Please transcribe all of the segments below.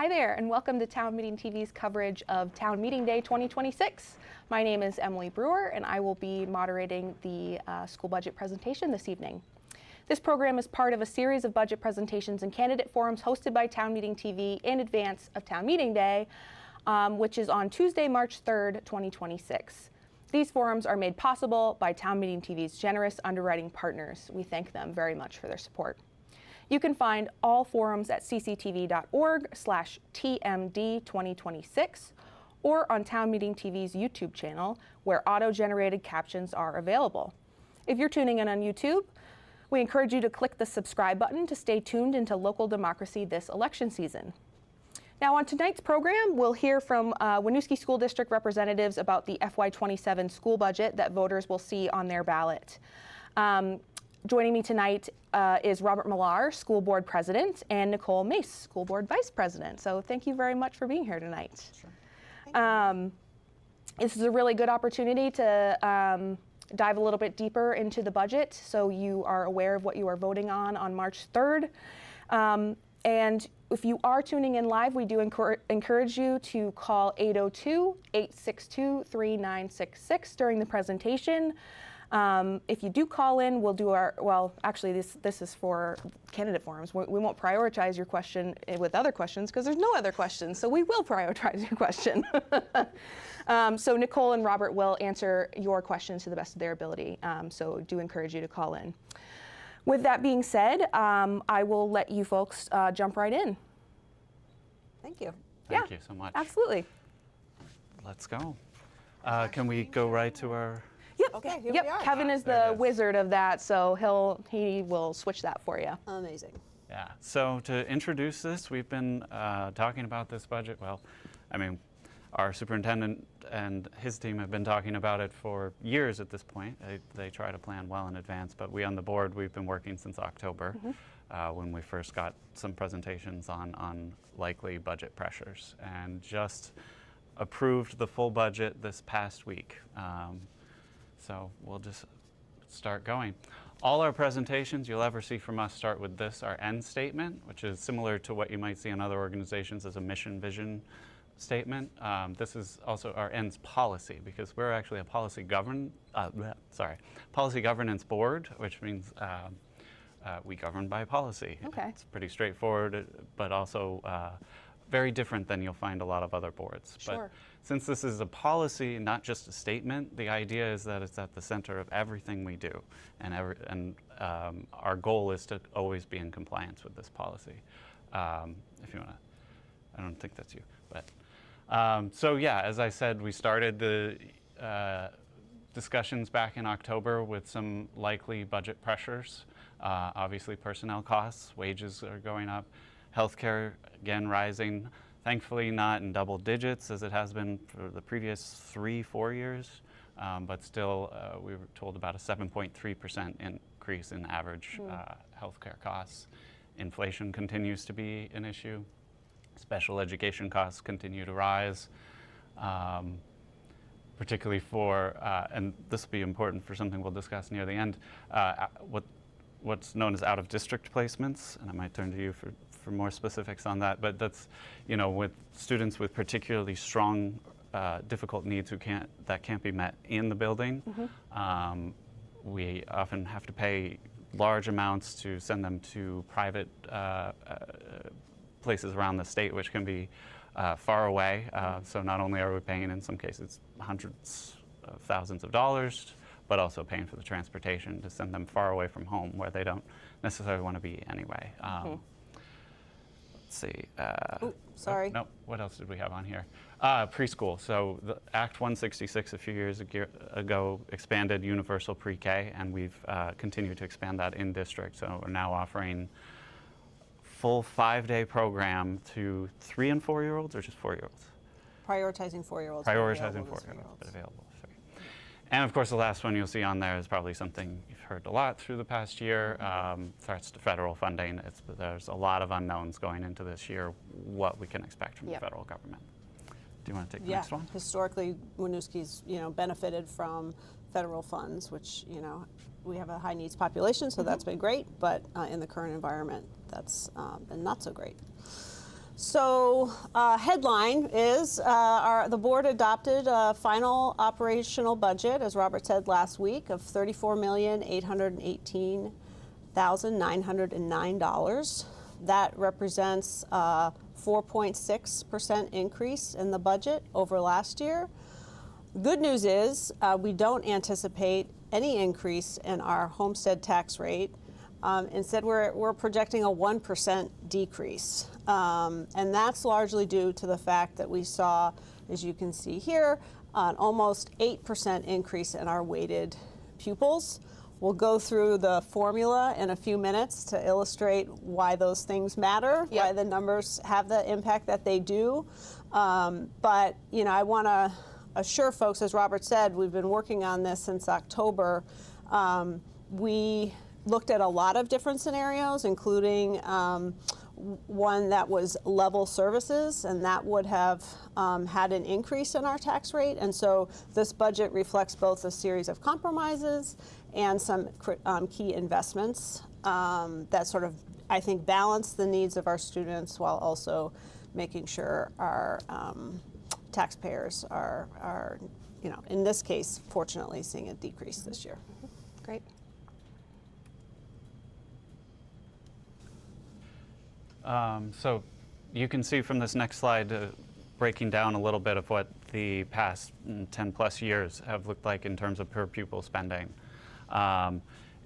Hi there, and welcome to Town Meeting TV's coverage of Town Meeting Day 2026. My name is Emily Brewer, and I will be moderating the school budget presentation this evening. This program is part of a series of budget presentations and candidate forums hosted by Town Meeting TV in advance of Town Meeting Day, which is on Tuesday, March 3rd, 2026. These forums are made possible by Town Meeting TV's generous underwriting partners. We thank them very much for their support. You can find all forums at cctv.org/TMD2026 or on Town Meeting TV's YouTube channel, where auto-generated captions are available. If you're tuning in on YouTube, we encourage you to click the subscribe button to stay tuned into local democracy this election season. Now on tonight's program, we'll hear from Winooski School District representatives about the FY27 school budget that voters will see on their ballot. Joining me tonight is Robert Millar, School Board President, and Nicole Mace, School Board Vice President. So thank you very much for being here tonight. Sure. This is a really good opportunity to dive a little bit deeper into the budget so you are aware of what you are voting on March 3rd. And if you are tuning in live, we do encourage you to call 802-862-3966 during the presentation. If you do call in, we'll do our, well, actually this is for candidate forums. We won't prioritize your question with other questions because there's no other questions, so we will prioritize your question. So Nicole and Robert will answer your questions to the best of their ability, so do encourage you to call in. With that being said, I will let you folks jump right in. Thank you. Thank you so much. Absolutely. Let's go. Can we go right to our... Yep. Okay, here yep. we are. Kevin is the wizard of that, so he will switch that for you. Amazing. Yeah. So to introduce this, we've been talking about this budget. Well, I mean, our superintendent and his team have been talking about it for years at this point. They try to plan well in advance, but we on the board, we've been working since October when we first got some presentations on likely budget pressures, and just approved the full budget this past week. So we'll just start going. All our presentations you'll ever see from us start with this, our end statement, which is similar to what you might see in other organizations as a mission vision statement. This is also our ends policy, because we're actually a policy governance board, which means we govern by policy. Okay. It's pretty straightforward, but also very different than you'll find a lot of other boards. Sure. But since this is a policy, not just a statement, the idea is that it's at the center of everything we do, and our goal is to always be in compliance with this policy. If you want to, I don't think that's you, but so yeah, as I said, we started the discussions back in October with some likely budget pressures. Obviously, personnel costs, wages are going up, healthcare again rising. Thankfully not in double digits as it has been for the previous 3-4 years, but still we were told about a 7.3% increase in average healthcare costs. Inflation continues to be an issue. Special education costs continue to rise, particularly for, and this will be important for something we'll discuss near the end, what's known as out-of-district placements, and I might turn to you for more specifics on that, but that's, you know, with students with particularly strong, difficult needs that can't be met in the building. We often have to pay large amounts to send them to private places around the state, which can be far away. So not only are we paying in some cases hundreds of thousands of dollars, but also paying for the transportation to send them far away from home where they don't necessarily want to be anyway. Let's see. Sorry. No, what else did we have on here? Preschool. So the Act 166 a few years ago expanded universal pre-K, and we've continued to expand that in district. So we're now offering full 5-day program to 3- and 4-year-olds, or just 4-year-olds? Prioritizing 4-year-olds. Prioritizing 4-year-olds, but available. And of course, the last one you'll see on there is probably something you've heard a lot through the past year, threats to federal funding. There's a lot of unknowns going into this year, what we can expect from the federal government. Do you want to take the next one? Historically, Winooski's, benefited from federal funds, which, we have a high needs population, so that's been great, but in the current environment, that's been not so great. So headline is the board adopted a final operational budget, as Robert said last week, of $34,818,909. That represents a 4.6% increase in the budget over last year. Good news is we don't anticipate any increase in our homestead tax rate. Instead, we're projecting a 1% decrease. And that's largely due to the fact that we saw, as you can see here, an almost 8% increase in our weighted pupils. We'll go through the formula in a few minutes to illustrate why those things matter, why the numbers have the impact that they do. But, you know, I want to assure folks, as Robert said, we've been working on this since October. We looked at a lot of different scenarios, including one that was level services, and that would have had an increase in our tax rate. And so this budget reflects both a series of compromises and some key investments that sort of, I think, balance the needs of our students while also making sure our taxpayers are, you know, in this case, fortunately, seeing a decrease this year. Great. So you can see from this next slide, breaking down a little bit of what the past 10 plus years have looked like in terms of per pupil spending.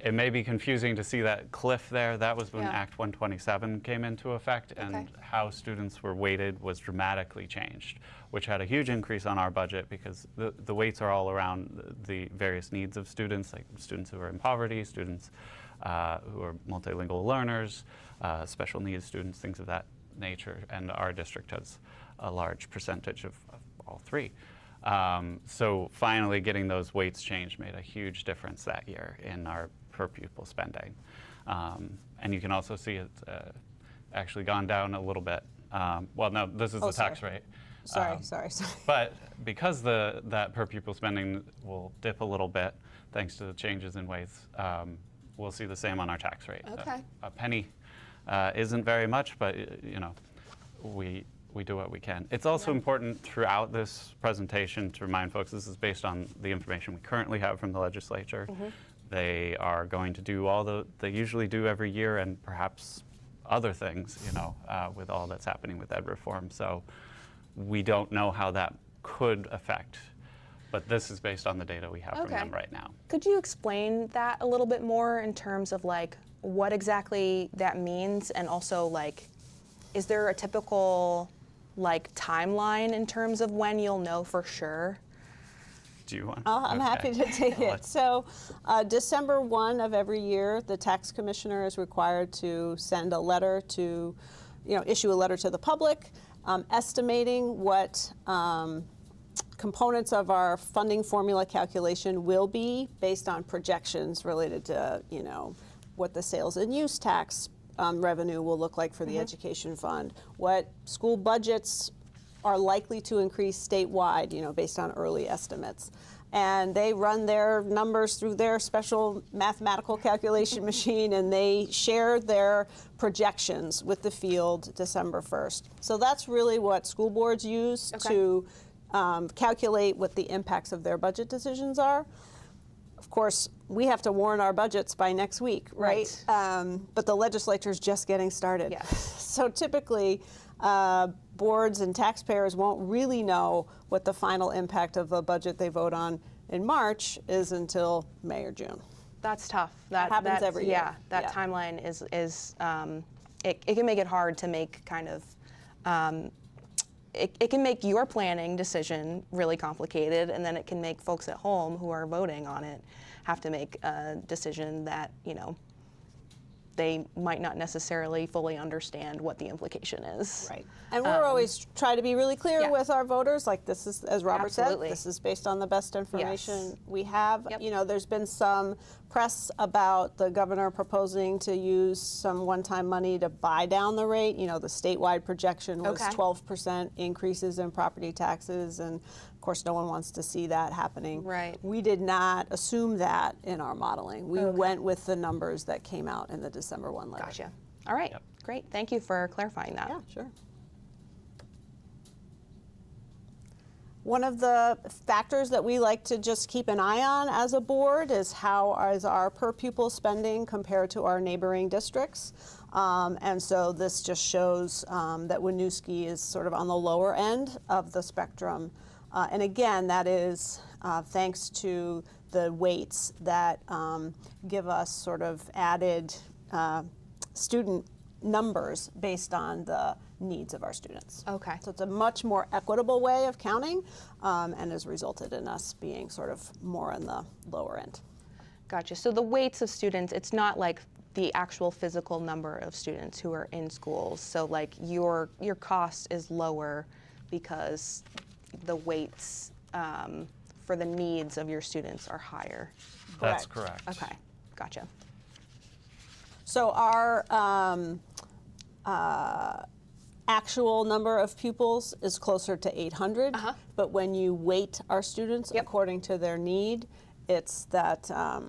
It may be confusing to see that cliff there. That was when Act 127 came into effect, and how students were weighted was dramatically changed, which had a huge increase on our budget because the weights are all around the various needs of students, like students who are in poverty, students who are multilingual learners, special needs students, things of that nature, and our district has a large percentage of all three. So finally getting those weights changed made a huge difference that year in our per pupil spending. And you can also see it's actually gone down a little bit. Well, no, this is the tax rate. Sorry. But because that per pupil spending will dip a little bit, thanks to the changes in weights, we'll see the same on our tax rate. Okay. A penny isn't very much, but you know, we do what we can. It's also important throughout this presentation to remind folks this is based on the information we currently have from the legislature. They are going to do all they usually do every year, and perhaps other things, you know, with all that's happening with ed reform. So we don't know how that could affect, but this is based on the data we have from them right now. Could you explain that a little bit more in terms of like what exactly that means, and also like, is there a typical like timeline in terms of when you'll know for sure? Do you want? I'm happy to take it. So December 1 of every year, the tax commissioner is required to send a letter to, you know, issue a letter to the public estimating what components of our funding formula calculation will be based on projections related to, you know, what the sales and use tax revenue will look like for the education fund, what school budgets are likely to increase statewide, you know, based on early estimates. And they run their numbers through their special mathematical calculation machine, and they share their projections with the field December 1st. So that's really what school boards use to calculate what the impacts of their budget decisions are. Of course, we have to warn our budgets by next week, right? But the legislature's just getting started. Yes. So typically, boards and taxpayers won't really know what the final impact of the budget they vote on in March is until May or June. That's tough. That happens every year. Yeah, that timeline is it can make it hard to make kind of, it can make your planning decision really complicated, and then it can make folks at home who are voting on it have to make a decision that, you know, they might not necessarily fully understand what the implication is. Right. And we're always try to be really clear with our voters, like this is, as Robert said, this is based on the best information we have. You know, there's been some press about the governor proposing to use some one-time money to buy down the rate. You know, the statewide projection was 12% increases in property taxes, and of course no one wants to see that happening. Right. We did not assume that in our modeling. We went with the numbers that came out in the December 1 letter. Gotcha. All right. Great. Thank you for clarifying that. Yeah, sure. One of the factors that we like to just keep an eye on as a board is how is our per pupil spending compared to our neighboring districts. And so this just shows that Winooski is sort of on the lower end of the spectrum. And again, that is thanks to the weights that give us sort of added student numbers based on the needs of our students. Okay. So it's a much more equitable way of counting and has resulted in us being sort of more on the lower end. Gotcha. So the weights of students, it's not like the actual physical number of students who are in schools. So like your cost is lower because the weights for the needs of your students are higher. That's correct. Okay, gotcha. So our actual number of pupils is closer to 800, but when you weight our students according to their need, it's that, I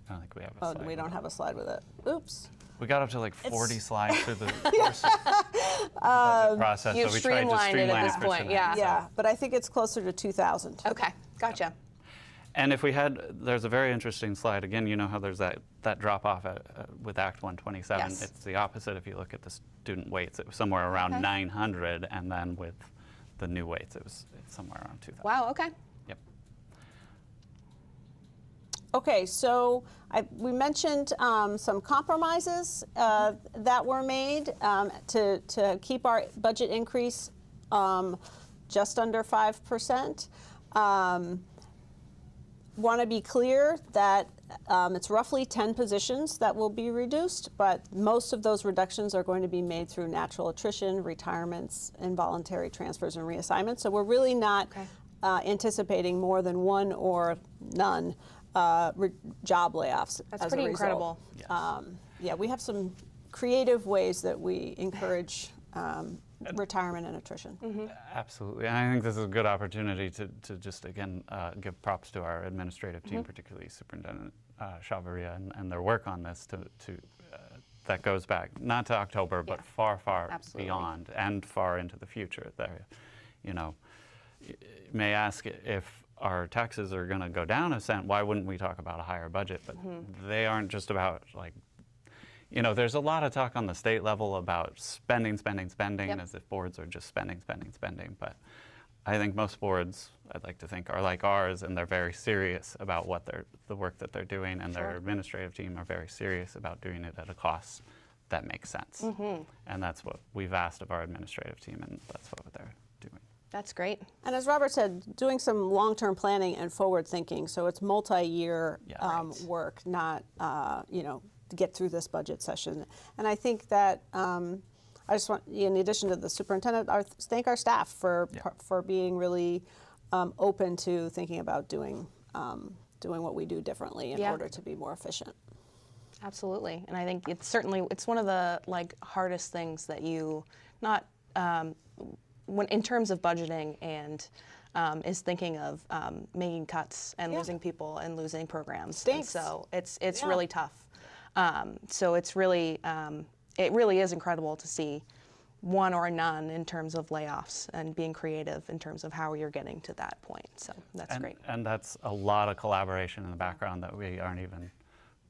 don't think we have a slide. we don't have a slide with it. Oops. We got up to like 40 slides through the course of the budget process, You've so we tried to streamlined it streamline at it this for point, tonight. yeah. Yeah, but I think it's closer to 2,000. Okay, gotcha. And if we had, there's a very interesting slide. Again, you know how there's that drop off with Act 127. Yes. It's the opposite if you look at the student weights. It was somewhere around 900, and then with the new weights, it's somewhere around 2,000. Wow, okay. Yep. Okay, so we mentioned some compromises that were made to keep our budget increase just under 5%. Want to be clear that it's roughly 10 positions that will be reduced, but most of those reductions are going to be made through natural attrition, retirements, involuntary transfers, and reassignments. So we're really not anticipating more than one or none job layoffs. That's as pretty a incredible. Yes. Yeah, we have some creative ways that we encourage retirement and attrition. Absolutely. And I think this is a good opportunity to just, again, give props to our administrative team, particularly Superintendent Chavaria and their work on this that goes back, not to October, but far, far beyond and far into the future. There, you know, you may ask if our taxes are going to go down a cent, why wouldn't we talk about a higher budget? But they aren't just about like, you know, there's a lot of talk on the state level about spending, as if boards are just spending. But I think most boards, I'd like to think, are like ours, and they're very serious about the work that they're doing, and their administrative team are very serious about doing it at a cost that makes sense. And that's what we've asked of our administrative team, and that's what they're doing. That's great. And as Robert said, doing some long-term planning and forward thinking, so it's multi-year work, not, you know, to get through this budget session. And I think that I just want, in addition to the superintendent, thank our staff for being really open to thinking about doing what we do differently in order to be more efficient. Absolutely. And I think it's one of the like hardest things that you when in terms of budgeting and is thinking of making cuts and losing people and losing programs. And so it's really tough. So it's really, it really is incredible to see one or none in terms of layoffs and being creative in terms of how you're getting to that point. So that's great. And that's a lot of collaboration in the background that we aren't even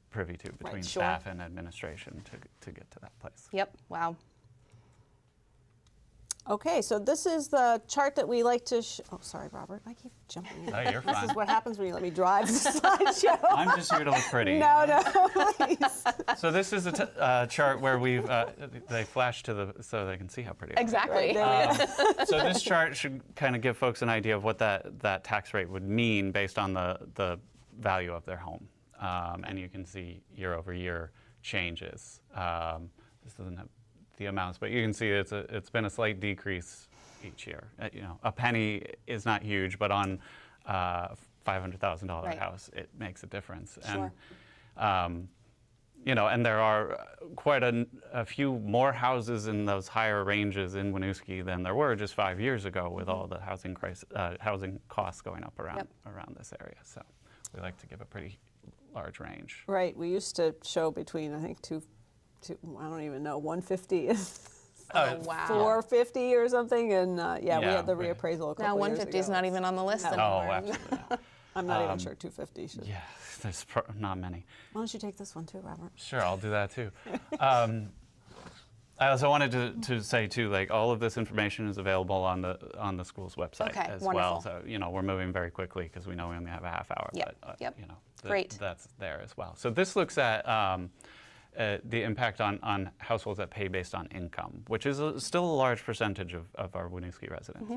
privy to between staff and administration to get to that place. Yep. Wow. Okay, so this is the chart that we like to oh, sorry, Robert, I keep jumping in. No, you're fine. This is what happens when you let me drive the slideshow. I'm just here to look pretty. No, please. So this is a chart where we've, they flash so they can see how pretty I am. Exactly. So this chart should kind of give folks an idea of what that tax rate would mean based on the value of their home. And you can see year over year changes. This doesn't have the amounts, but you can see it's been a slight decrease each year. You know, a penny is not huge, but on $500,000 house, it makes a difference. Sure. And you know, and there are quite a few more houses in those higher ranges in Winooski than there were just 5 years ago, with all the housing costs going up around this area. So we like to give a pretty large range. Right, we used to show between, I think, I don't even know, 150 is Wow. 450 or something, and we Yeah, had the right. reappraisal a couple Now years 150 is ago. not even on the list No. anymore. Oh, absolutely not. I'm not even sure 250 should. Yeah, there's not many. Why don't you take this one too, Robert? Sure, I'll do that too. I also wanted to say too, like all of this information is available on the school's website Okay, as wonderful. well. So we're moving very quickly because we know we only have a half hour. Yep, But yep. Great. That's there as well. So this looks at the impact on households that pay based on income, which is still a large percentage of our Winooski residents,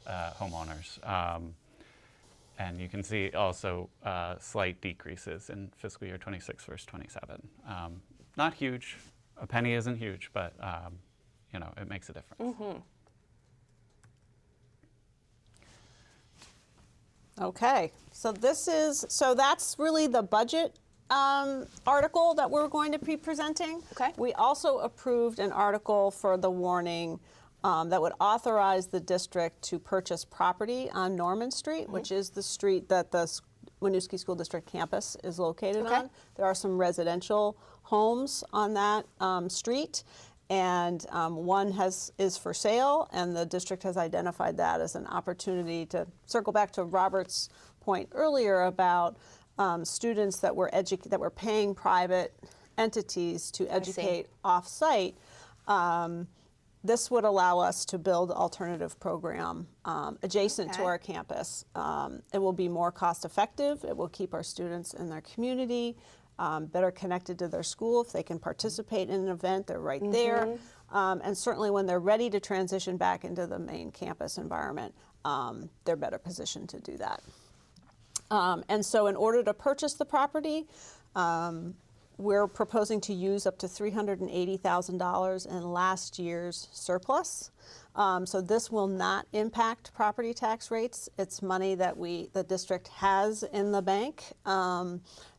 homeowners. And you can see also slight decreases in fiscal year 26 versus 27. Not huge. A penny isn't huge, but it makes a difference. Okay, so that's really the budget article that we're going to be presenting. Okay. We also approved an article for the warning that would authorize the district to purchase property on Norman Street, which is the street that the Winooski School District campus is located on. There are some residential homes on that street, and one is for sale, and the district has identified that as an opportunity to circle back to Robert's point earlier about students that were paying private entities to educate off-site. This would allow us to build alternative program adjacent to our campus. It will be more cost effective. It will keep our students in their community better connected to their school. If they can participate in an event, they're right there. And certainly when they're ready to transition back into the main campus environment, they're better positioned to do that. And so in order to purchase the property, we're proposing to use up to $380,000 in last year's surplus. So this will not impact property tax rates. It's money that the district has in the bank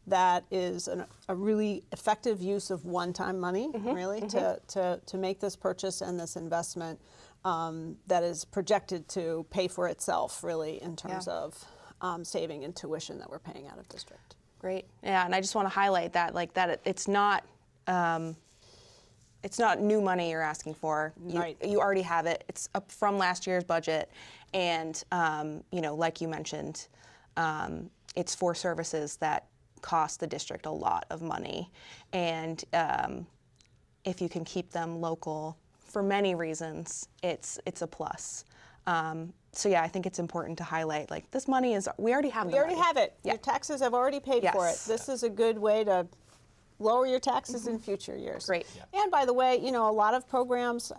that is a really effective use of one-time money, really, to make this purchase and this investment that is projected to pay for itself, really, in terms of saving in tuition that we're paying out of district. Great. Yeah, and I just want to highlight that, it's not new money you're asking for. You already have it. It's up from last year's budget, and like you mentioned, it's for services that cost the district a lot of money, and if you can keep them local for many reasons, it's a plus. So yeah, I think it's important to highlight, this money we already have. We already have it. Yeah. Your taxes have already paid for it. This is a good way to lower your taxes in future years. Great. Yeah. And by the way, a lot of programs,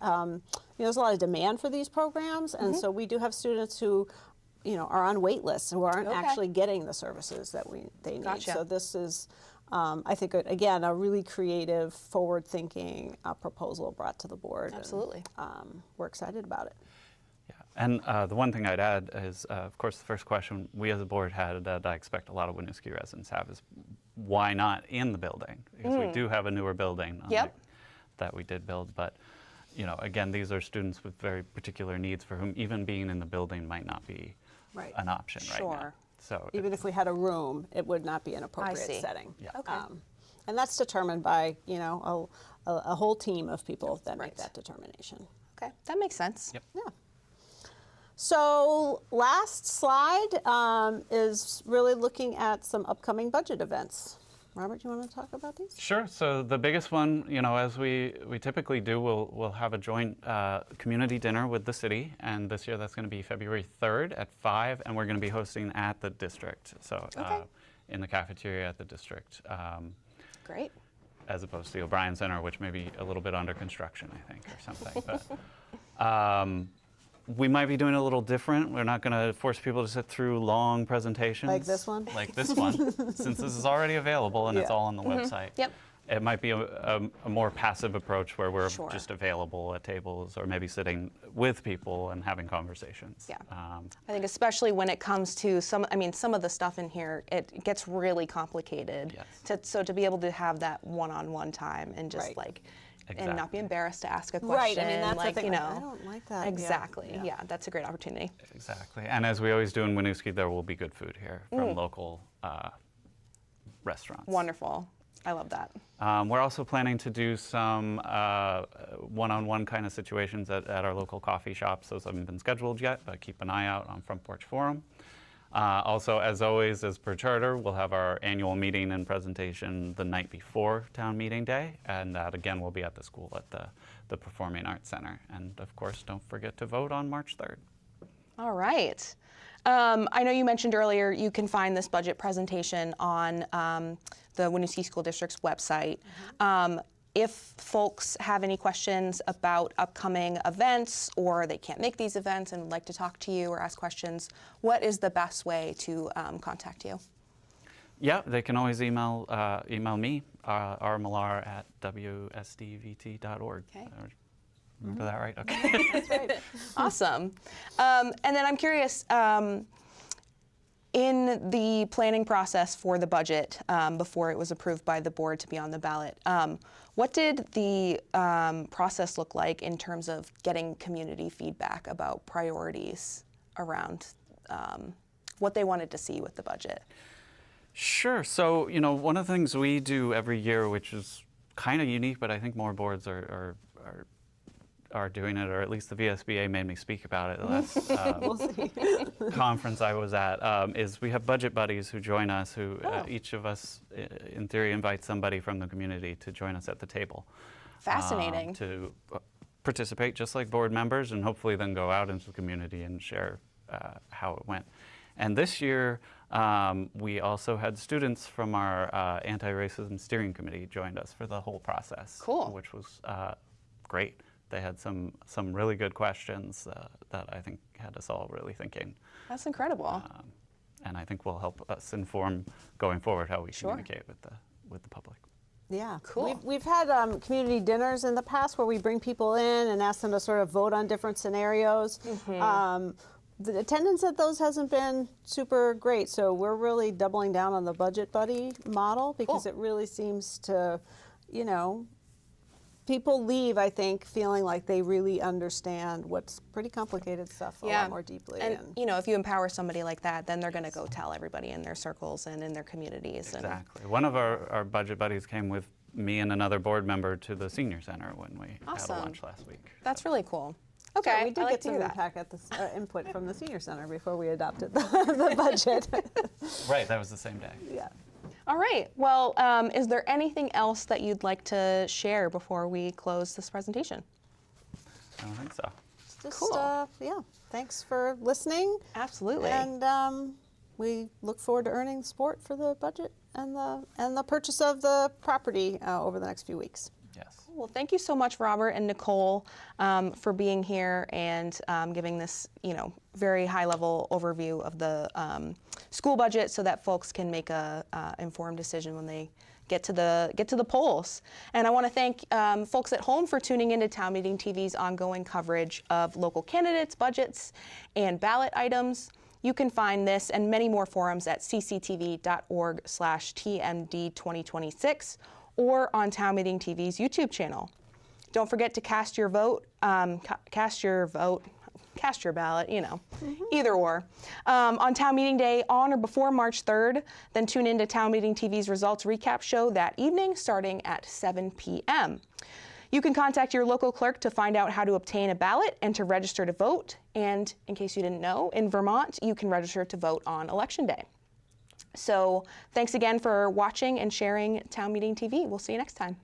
there's a lot of demand for these programs, and so we do have students who, are on wait lists who aren't actually getting the services that they need. Gotcha. So this is, I think, again, a really creative, forward-thinking proposal brought to the board. Absolutely. And, we're excited about it. And the one thing I'd add is, of course, the first question we as a board had that I expect a lot of Winooski residents have is, why not in the building? Because we do have a newer building that we did build. But, again, these are students with very particular needs for whom even being in the building might not be an option right now. So even if we had a room, it would not be an appropriate setting. Yeah. Okay. And that's determined by, a whole team of people that make that determination. Okay, that makes sense. Yep. Yeah. So last slide is really looking at some upcoming budget events. Robert, do you want to talk about these? Sure. So the biggest one, as we typically do, we'll have a joint community dinner with the city, and this year that's going to be February 3rd at 5, and we're going to be hosting at the district, so in the cafeteria at the district. Great. As opposed to the O'Brien Center, which may be a little bit under construction, I think, or something. But we might be doing it a little different. We're not going to force people to sit through long presentations. Like this one? Like this one, since this is already available and it's all on the website. Yep. It might be a more passive approach where we're just available at tables or maybe sitting with people and having conversations. Yeah. I think especially when it comes to some of the stuff in here, it gets really complicated. Yes. So to be able to have that one-on-one time and just and not be embarrassed to ask a question. Right, I mean, that's the thing. I don't like that. Exactly, yeah, that's a great opportunity. Exactly, and as we always do in Winooski, there will be good food here from local restaurants. Wonderful. I love that. We're also planning to do some one-on-one kind of situations at our local coffee shops. Those haven't been scheduled yet, but keep an eye out on Front Porch Forum. Also, as always, as per charter, we'll have our annual meeting and presentation the night before Town Meeting Day, and that again will be at the school at the Performing Arts Center. And of course, don't forget to vote on March 3rd. All right. I know you mentioned earlier you can find this budget presentation on the Winooski School District's website. If folks have any questions about upcoming events or they can't make these events and would like to talk to you or ask questions, what is the best way to contact you? Yeah, they can always email me, rmillar@wsdvt.org. Okay. Remember that right? Okay. That's right. Awesome. And then I'm curious, in the planning process for the budget, before it was approved by the board to be on the ballot, what did the process look like in terms of getting community feedback about priorities around what they wanted to see with the budget? Sure. So, you know, one of the things we do every year, which is kind of unique, but I think more boards are doing it, or at least the VSBA made me speak about it the last We'll see. conference I was at, is we have budget buddies who join us, who each of us, in theory, invite somebody from the community to join us at the table. Fascinating. To participate just like board members, and hopefully then go out into the community and share how it went. And this year, we also had students from our anti-racism steering committee joined us for the whole process. Cool. Which was great. They had some really good questions that I think had us all really thinking. That's incredible. And I think will help us inform going forward how we Sure. communicate with the public. Yeah, Cool. We've had community dinners in the past where we bring people in and ask them to sort of vote on different scenarios. The attendance at those hasn't been super great, so we're really doubling down on the budget buddy model because Cool. it really seems to, you know, people leave, I think, feeling like they really understand what's pretty complicated stuff a lot more deeply. And you know, if you empower somebody like that, then they're going to go tell everybody in their circles and in their communities. Exactly. One of our budget buddies came with me and another board member to the senior center when we had Awesome. a lunch last week. That's really cool. Okay, we did I like get to some hear that. input from the senior center before we adopted the budget. Right, that was the same day. Yeah. All right. Well, is there anything else that you'd like to share before we close this presentation? I don't think so. Just, Cool. yeah. Thanks for listening. Absolutely. And we look forward to earning support for the budget and the purchase of the property over the next few weeks. Yes. Well, thank you so much, Robert and Nicole, for being here and giving this, you know, very high-level overview of the school budget, so that folks can make a informed decision when they get to the polls. And I want to thank folks at home for tuning into Town Meeting TV's ongoing coverage of local candidates, budgets, and ballot items. You can find this and many more forums at cctv.org/TMD2026 or on Town Meeting TV's YouTube channel. Don't forget to cast your ballot, you know, either or. On Town Meeting Day on or before March 3rd, then tune in to Town Meeting TV's results recap show that evening starting at 7 p.m. You can contact your local clerk to find out how to obtain a ballot and to register to vote. And in case you didn't know, in Vermont, you can register to vote on Election Day. So thanks again for watching and sharing Town Meeting TV. We'll see you next time.